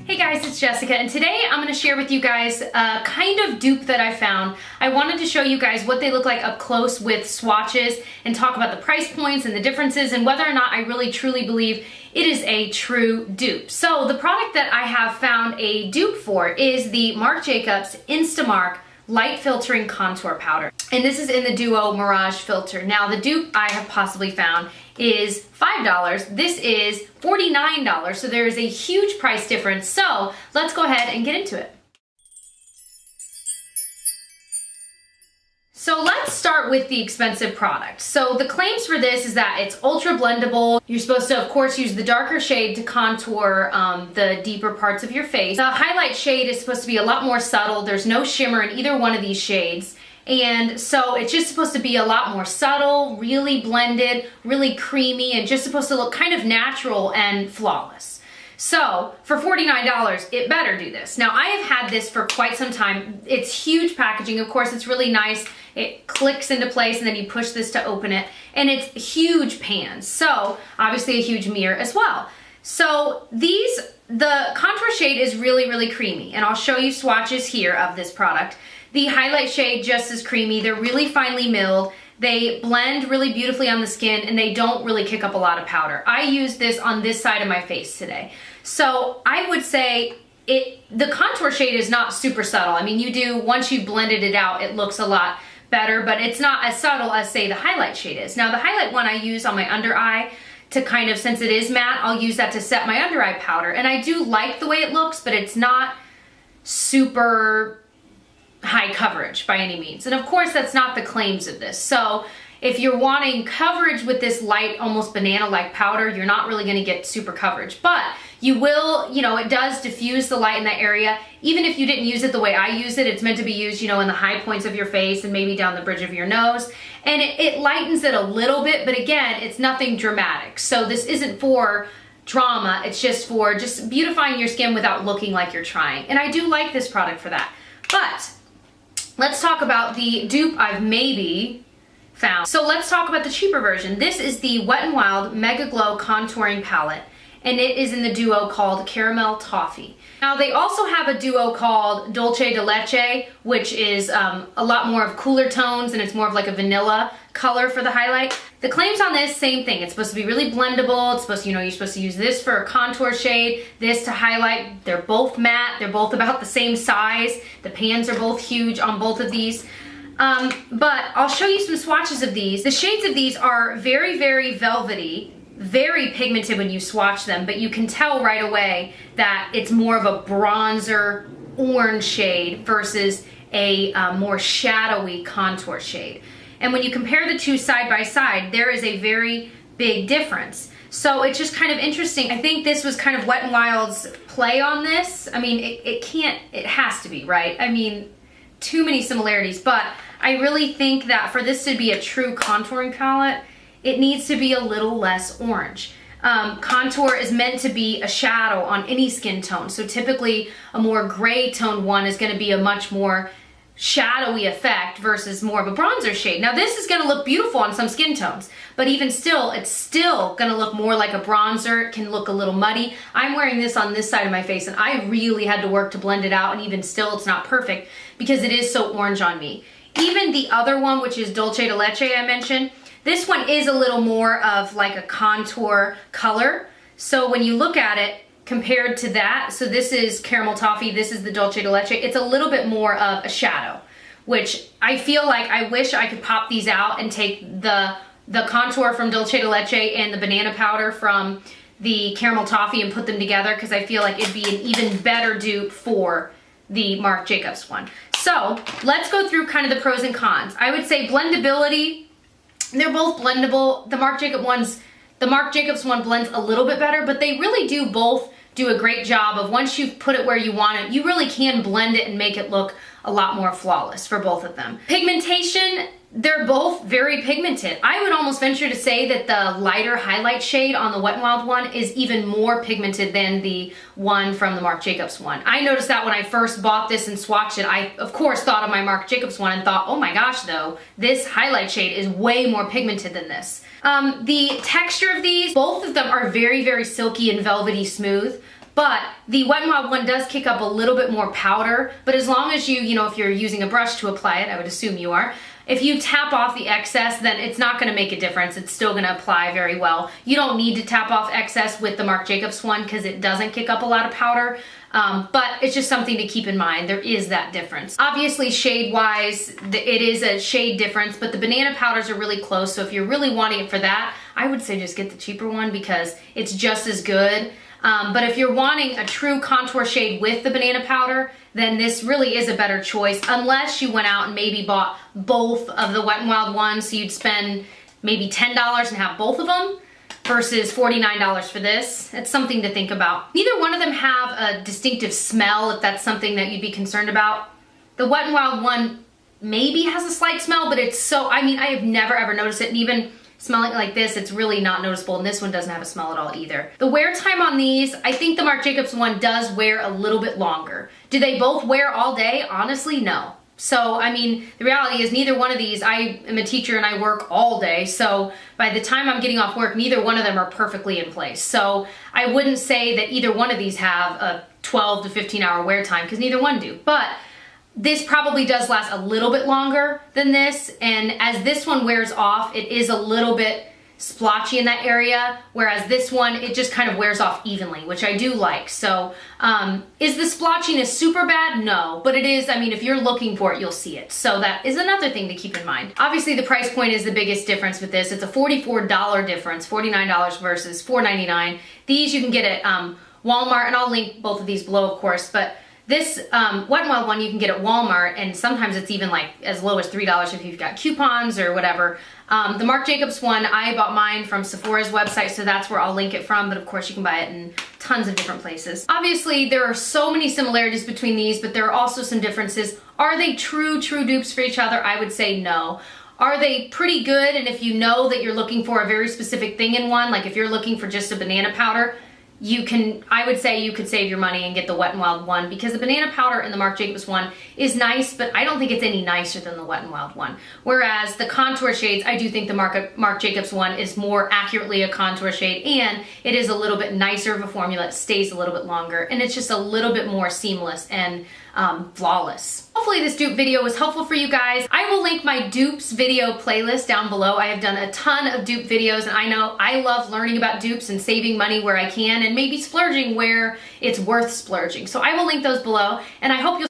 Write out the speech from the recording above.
Hey guys, it's Jessica, and today I'm going to share with you guys a kind of dupe that I found. I wanted to show you guys what they look like up close with swatches and talk about the price points and the differences and whether or not I really truly believe it is a true dupe. So the product that I have found a dupe for is the Marc Jacobs Instamark Light Filtering Contour Powder. And this is in the Duo Mirage filter. Now the dupe I have possibly found is $5. This is $49, so there is a huge price difference. So let's go ahead and get into it. So let's start with the expensive product. So the claims for this is that it's ultra blendable. You're supposed to, of course, use the darker shade to contour the deeper parts of your face. The highlight shade is supposed to be a lot more subtle. There's no shimmer in either one of these shades. And so it's just supposed to be a lot more subtle, really blended, really creamy, and just supposed to look kind of natural and flawless. So for $49, it better do this. Now I have had this for quite some time. It's huge packaging. Of course, it's really nice. It clicks into place and then you push this to open it. And it's huge pans. So obviously a huge mirror as well. So the contour shade is really, really creamy. And I'll show you swatches here of this product. The highlight shade just as creamy. They're really finely milled. They blend really beautifully on the skin and they don't really kick up a lot of powder. I use this on this side of my face today. So I would say the contour shade is not super subtle. I mean, once you've blended it out, it looks a lot better, but it's not as subtle as, say, the highlight shade is. Now the highlight one I use on my under eye to kind of, since it is matte, I'll use that to set my under eye powder. And I do like the way it looks, but it's not super high coverage by any means. And of course, that's not the claims of this. So if you're wanting coverage with this light, almost banana-like powder, you're not really gonna get super coverage. But you will, it does diffuse the light in that area. Even if you didn't use it the way I use it, it's meant to be used, in the high points of your face and maybe down the bridge of your nose. And it lightens it a little bit, but again, it's nothing dramatic. So this isn't for drama, it's just for beautifying your skin without looking like you're trying. And I do like this product for that. But let's talk about the dupe I've maybe found. So let's talk about the cheaper version. This is the Wet n Wild Mega Glow Contouring Palette, and it is in the duo called Caramel Toffee. Now they also have a duo called Dulce de Leche, which is a lot more of cooler tones, and it's more of like a vanilla color for the highlight. The claims on this, same thing. It's supposed to be really blendable. It's supposed to, you're supposed to use this for a contour shade, this to highlight. They're both matte. They're both about the same size. The pans are both huge on both of these. But I'll show you some swatches of these. The shades of these are very, very velvety, very pigmented when you swatch them, but you can tell right away that it's more of a bronzer orange shade versus a more shadowy contour shade. And when you compare the two side by side, there is a very big difference. So it's just kind of interesting. I think this was kind of Wet n Wild's play on this. I mean, it has to be, right? I mean, too many similarities, but I really think that for this to be a true contouring palette, it needs to be a little less orange. Contour is meant to be a shadow on any skin tone. So typically a more gray toned one is gonna be a much more shadowy effect versus more of a bronzer shade. Now this is gonna look beautiful on some skin tones, but even still, it's still gonna look more like a bronzer. It can look a little muddy. I'm wearing this on this side of my face and I really had to work to blend it out, and even still it's not perfect because it is so orange on me. Even the other one, which is Dulce de Leche I mentioned, this one is a little more of like a contour color. So when you look at it, compared to that, so this is Caramel Toffee, this is the Dulce de Leche, it's a little bit more of a shadow, which I feel like I wish I could pop these out and take the contour from Dulce de Leche and the banana powder from the Caramel Toffee and put them together, because I feel like it'd be an even better dupe for the Marc Jacobs one. So let's go through kind of the pros and cons. I would say blendability, they're both blendable. The Marc Jacobs one blends a little bit better, but they really do both do a great job of, once you've put it where you want it, you really can blend it and make it look a lot more flawless for both of them. Pigmentation, they're both very pigmented. I would almost venture to say that the lighter highlight shade on the Wet n Wild one is even more pigmented than the one from the Marc Jacobs one. I noticed that when I first bought this and swatched it. I, of course, thought of my Marc Jacobs one and thought, oh my gosh, though, this highlight shade is way more pigmented than this. The texture of these, both of them are very, very silky and velvety smooth. But the Wet n Wild one does kick up a little bit more powder, but as long as you know, if you're using a brush to apply it, I would assume you are, if you tap off the excess, then it's not gonna make a difference. It's still gonna apply very well. You don't need to tap off excess with the Marc Jacobs one because it doesn't kick up a lot of powder. But it's just something to keep in mind. There is that difference. Obviously, shade-wise, it is a shade difference, but the banana powders are really close, so if you're really wanting it for that, I would say just get the cheaper one because it's just as good. But if you're wanting a true contour shade with the banana powder, then this really is a better choice, unless you went out and maybe bought both of the Wet n Wild ones, so you'd spend maybe $10 and have both of them, versus $49 for this. It's something to think about. Neither one of them have a distinctive smell, if that's something that you'd be concerned about. The Wet n Wild one maybe has a slight smell, but it's so, I mean, I have never ever noticed it, and even smelling like this, it's really not noticeable, and this one doesn't have a smell at all either. The wear time on these, I think the Marc Jacobs one does wear a little bit longer. Do they both wear all day? Honestly, no. So, I mean, the reality is neither one of these, I am a teacher and I work all day, so by the time I'm getting off work, neither one of them are perfectly in place. So I wouldn't say that either one of these have a 12 to 15 hour wear time, because neither one do. But this probably does last a little bit longer than this, and as this one wears off, it is a little bit splotchy in that area, whereas this one, it just kind of wears off evenly, which I do like. So is the splotchiness super bad? No, but it is, I mean, if you're looking for it, you'll see it. So that is another thing to keep in mind. Obviously, the price point is the biggest difference with this. It's a $44 difference, $49 versus $4.99. These you can get at Walmart, and I'll link both of these below, of course, but this Wet n Wild one you can get at Walmart, and sometimes it's even like as low as $3 if you've got coupons or whatever. The Marc Jacobs one, I bought mine from Sephora's website, so that's where I'll link it from, but of course you can buy it in tons of different places. Obviously, there are so many similarities between these, but there are also some differences. Are they true dupes for each other? I would say no. Are they pretty good? And if you know that you're looking for a very specific thing in one, like if you're looking for just a banana powder, I would say you could save your money and get the Wet n Wild one, because the banana powder in the Marc Jacobs one is nice, but I don't think it's any nicer than the Wet n Wild one. Whereas the contour shades, I do think the Marc Jacobs one is more accurately a contour shade, and it is a little bit nicer of a formula. It stays a little bit longer, and it's just a little bit more seamless and flawless. Hopefully this dupe video was helpful for you guys. I will link my dupes video playlist down below. I have done a ton of dupe videos, and I know I love learning about dupes and saving money where I can, and maybe splurging where it's worth splurging. So I will link those below, and I hope you'll